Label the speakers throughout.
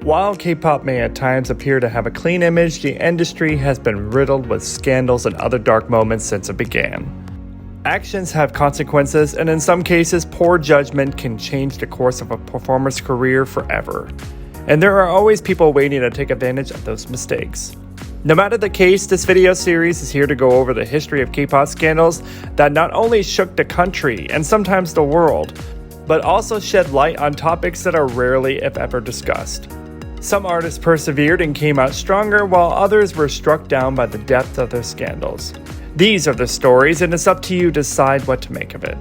Speaker 1: While K-pop may at times appear to have a clean image, the industry has been riddled with scandals and other dark moments since it began. Actions have consequences, and in some cases, poor judgment can change the course of a performer's career forever. And there are always people waiting to take advantage of those mistakes. No matter the case, this video series is here to go over the history of K-pop scandals that not only shook the country and sometimes the world, but also shed light on topics that are rarely, if ever, discussed. Some artists persevered and came out stronger, while others were struck down by the depth of their scandals. These are the stories, and it's up to you to decide what to make of it.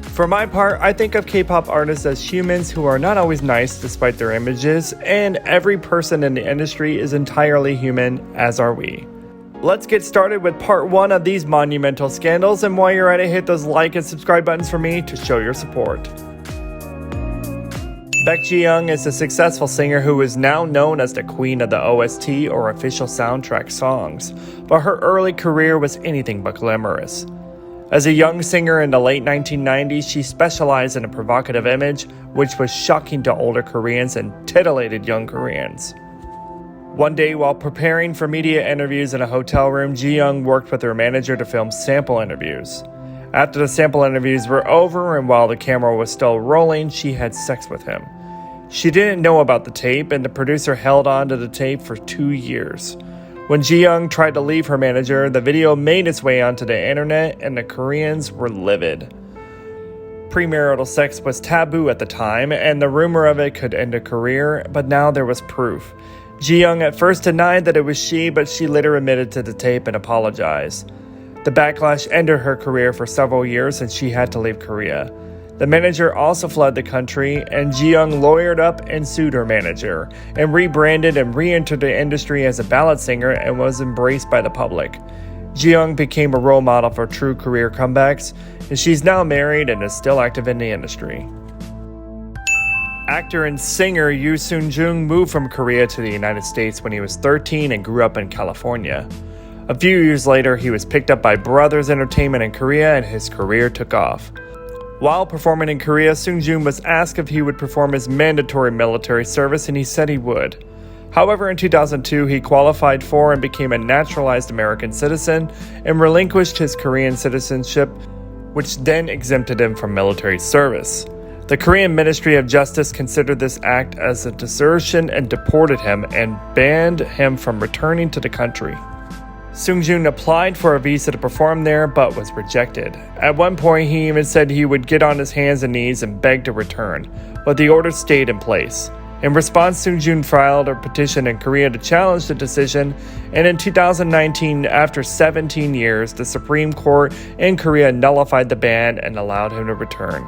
Speaker 1: For my part, I think of K-pop artists as humans who are not always nice despite their images, and every person in the industry is entirely human, as are we. Let's get started with part 1 of these monumental scandals, and while you're at it, hit those like and subscribe buttons for me to show your support. Jaejoong is a successful singer who is now known as the queen of the OST or official soundtrack songs, but her early career was anything but glamorous. As a young singer in the late 1990s, she specialized in a provocative image, which was shocking to older Koreans and titillated young Koreans. One day, while preparing for media interviews in a hotel room, Jaejoong worked with her manager to film sample interviews. After the sample interviews were over and while the camera was still rolling, she had sex with him. She didn't know about the tape, and the producer held on to the tape for 2 years. When Jaejoong tried to leave her manager, the video made its way onto the internet, and the Koreans were livid. Premarital sex was taboo at the time, and the rumor of it could end a career, but now there was proof. Jaejoong at first denied that it was she, but she later admitted to the tape and apologized. The backlash ended her career for several years, and she had to leave Korea. The manager also fled the country, and Jaejoong lawyered up and sued her manager, and rebranded and re-entered the industry as a ballad singer and was embraced by the public. Jaejoong became a role model for true career comebacks, and she's now married and is still active in the industry. Actor and singer Yoo Seung-Jun moved from Korea to the United States when he was 13 and grew up in California. A few years later, he was picked up by Brothers Entertainment in Korea, and his career took off. While performing in Korea, Seung-Jun was asked if he would perform his mandatory military service, and he said he would. However, in 2002, he qualified for and became a naturalized American citizen and relinquished his Korean citizenship, which then exempted him from military service. The Korean Ministry of Justice considered this act as a desertion and deported him and banned him from returning to the country. Seung-Jun applied for a visa to perform there, but was rejected. At one point, he even said he would get on his hands and knees and beg to return, but the order stayed in place. In response, Seung-Jun filed a petition in Korea to challenge the decision, and in 2019, after 17 years, the Supreme Court in Korea nullified the ban and allowed him to return.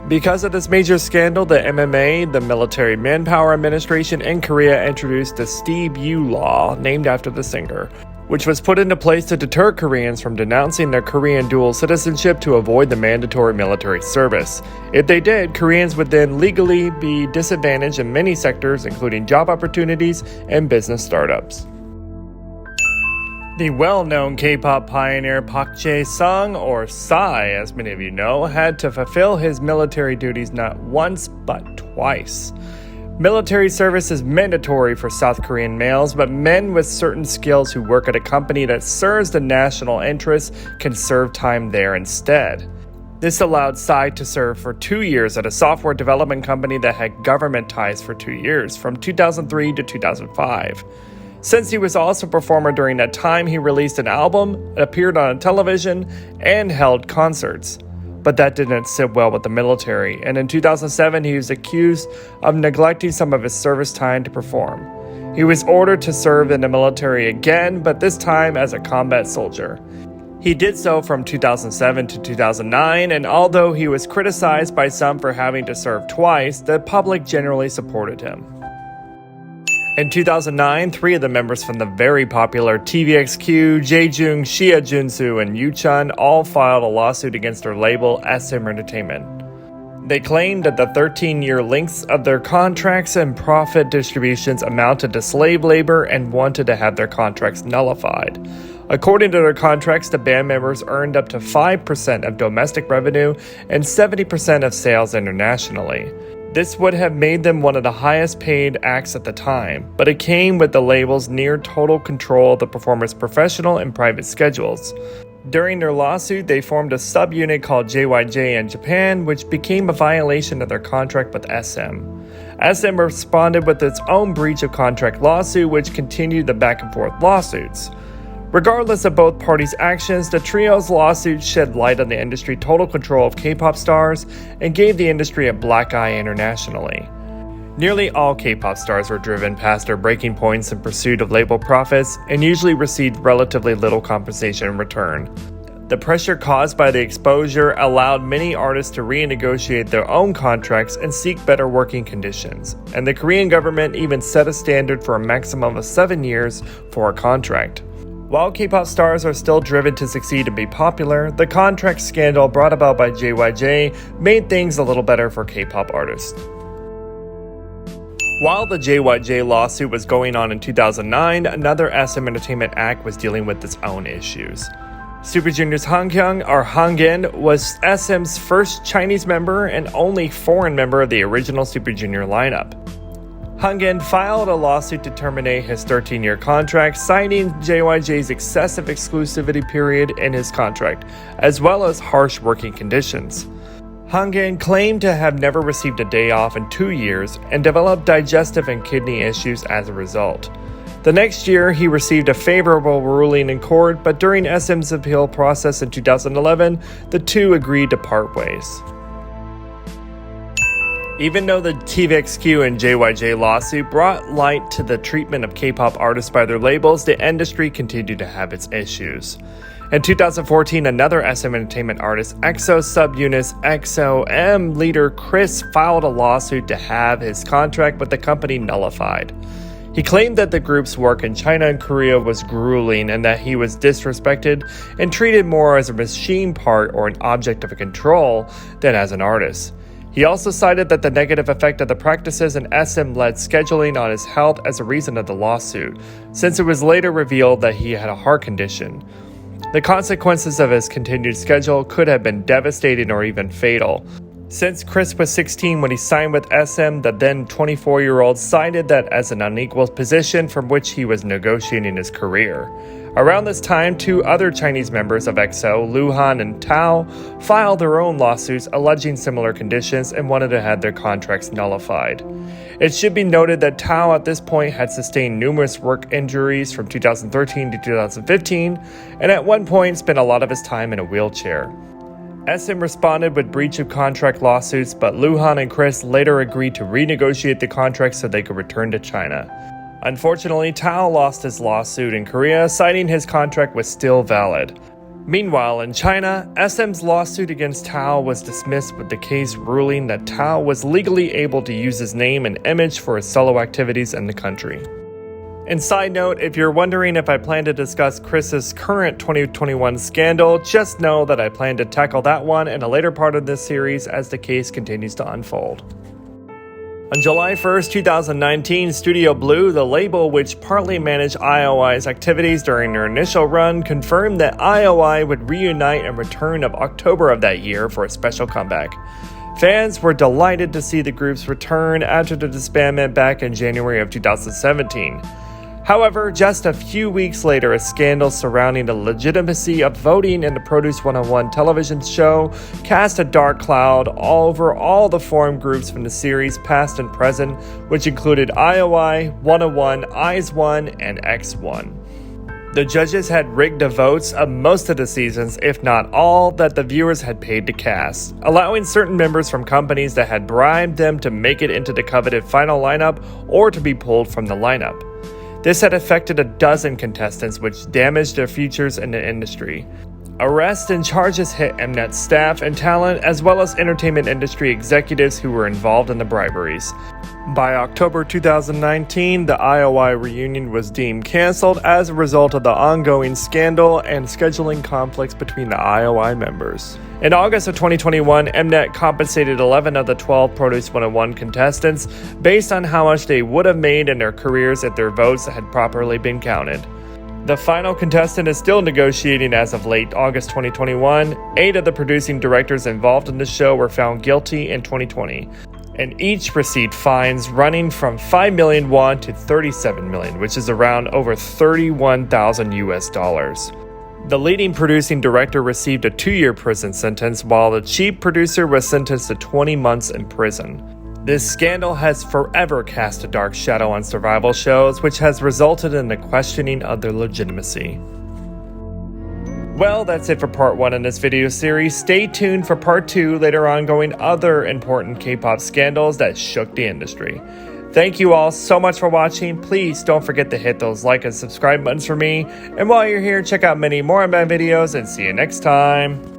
Speaker 1: Because of this major scandal, the MMA, the Military Manpower Administration in Korea, introduced the Steve Yu Law, named after the singer, which was put into place to deter Koreans from denouncing their Korean dual citizenship to avoid the mandatory military service. If they did, Koreans would then legally be disadvantaged in many sectors, including job opportunities and business startups. The well-known K-pop pioneer Park Jae-sung, or Psy as many of you know, had to fulfill his military duties not once but twice. Military service is mandatory for South Korean males, but men with certain skills who work at a company that serves the national interests can serve time there instead. This allowed Psy to serve for 2 years at a software development company that had government ties for 2 years, from 2003 to 2005. Since he was also a performer during that time, he released an album, appeared on television, and held concerts. But that didn't sit well with the military, and in 2007 he was accused of neglecting some of his service time to perform. He was ordered to serve in the military again, but this time as a combat soldier. He did so from 2007 to 2009, and although he was criticized by some for having to serve twice, the public generally supported him. In 2009, 3 of the members from the very popular TVXQ, Jaejoong, Shia Junsu, and Yoochun all filed a lawsuit against their label SM Entertainment. They claimed that the 13-year lengths of their contracts and profit distributions amounted to slave labor and wanted to have their contracts nullified. According to their contracts, the band members earned up to 5% of domestic revenue and 70% of sales internationally. This would have made them one of the highest paid acts at the time, but it came with the label's near total control of the performers' professional and private schedules. During their lawsuit, they formed a subunit called JYJ in Japan, which became a violation of their contract with SM. SM responded with its own breach of contract lawsuit, which continued the back and forth lawsuits. Regardless of both parties' actions, the trio's lawsuit shed light on the industry's total control of K-pop stars and gave the industry a black eye internationally. Nearly all K-pop stars were driven past their breaking points in pursuit of label profits and usually received relatively little compensation in return. The pressure caused by the exposure allowed many artists to renegotiate their own contracts and seek better working conditions, and the Korean government even set a standard for a maximum of 7 years for a contract. While K-pop stars are still driven to succeed and be popular, the contract scandal brought about by JYJ made things a little better for K-pop artists. While the JYJ lawsuit was going on in 2009, another SM Entertainment act was dealing with its own issues. Super Junior's Hangkyun was SM's first Chinese member and only foreign member of the original Super Junior lineup. Hangkyun filed a lawsuit to terminate his 13-year contract, citing JYJ's excessive exclusivity period in his contract, as well as harsh working conditions. Hangkyun claimed to have never received a day off in 2 years and developed digestive and kidney issues as a result. The next year, he received a favorable ruling in court, but during SM's appeal process in 2011, the two agreed to part ways. Even though the TVXQ and JYJ lawsuit brought light to the treatment of K-pop artists by their labels, the industry continued to have its issues. In 2014, another SM Entertainment artist, EXO subunit's EXO-M leader Kris filed a lawsuit to have his contract with the company nullified. He claimed that the group's work in China and Korea was grueling and that he was disrespected and treated more as a machine part or an object of control than as an artist. He also cited that the negative effect of the practices and SM-led scheduling on his health as a reason of the lawsuit, since it was later revealed that he had a heart condition. The consequences of his continued schedule could have been devastating or even fatal. Since Kris was 16 when he signed with SM, the then 24-year-old cited that as an unequal position from which he was negotiating his career. Around this time, two other Chinese members of EXO, Luhan and Tao, filed their own lawsuits alleging similar conditions and wanted to have their contracts nullified. It should be noted that Tao at this point had sustained numerous work injuries from 2013 to 2015, and at one point spent a lot of his time in a wheelchair. SM responded with breach of contract lawsuits, but Luhan and Kris later agreed to renegotiate the contract so they could return to China. Unfortunately, Tao lost his lawsuit in Korea, citing his contract was still valid. Meanwhile, in China, SM's lawsuit against Tao was dismissed with the case ruling that Tao was legally able to use his name and image for his solo activities in the country. And side note, if you're wondering if I plan to discuss Kris's current 2021 scandal, just know that I plan to tackle that one in a later part of this series as the case continues to unfold. On July 1st, 2019, Studio Blue, the label which partly managed IOI's activities during their initial run, confirmed that IOI would reunite and return of October of that year for a special comeback. Fans were delighted to see the group's return after the disbandment back in January of 2017. However, just a few weeks later, a scandal surrounding the legitimacy of voting in the Produce 101 television show cast a dark cloud over all the formed groups from the series past and present, which included IOI, 101, IZ*ONE, and X1. The judges had rigged the votes of most of the seasons, if not all, that the viewers had paid to cast, allowing certain members from companies that had bribed them to make it into the coveted final lineup or to be pulled from the lineup. This had affected a dozen contestants, which damaged their futures in the industry. Arrests and charges hit Mnet staff and talent, as well as entertainment industry executives who were involved in the briberies. By October 2019, the IOI reunion was deemed canceled as a result of the ongoing scandal and scheduling conflicts between the IOI members. In August of 2021, Mnet compensated 11 of the 12 Produce 101 contestants based on how much they would have made in their careers if their votes had properly been counted. The final contestant is still negotiating as of late August 2021. 8 of the producing directors involved in the show were found guilty in 2020. and each received fines running from 5 million won to 37 million, which is around over 31,000 US dollars. The leading producing director received a 2-year prison sentence, while the chief producer was sentenced to 20 months in prison. This scandal has forever cast a dark shadow on survival shows, which has resulted in the questioning of their legitimacy. Well, that's it for part 1 in this video series. Stay tuned for part 2 later on, going other important K-pop scandals that shook the industry. Thank you all so much for watching. Please don't forget to hit those like and subscribe buttons for me. And while you're here, check out many more of my videos and see you next time.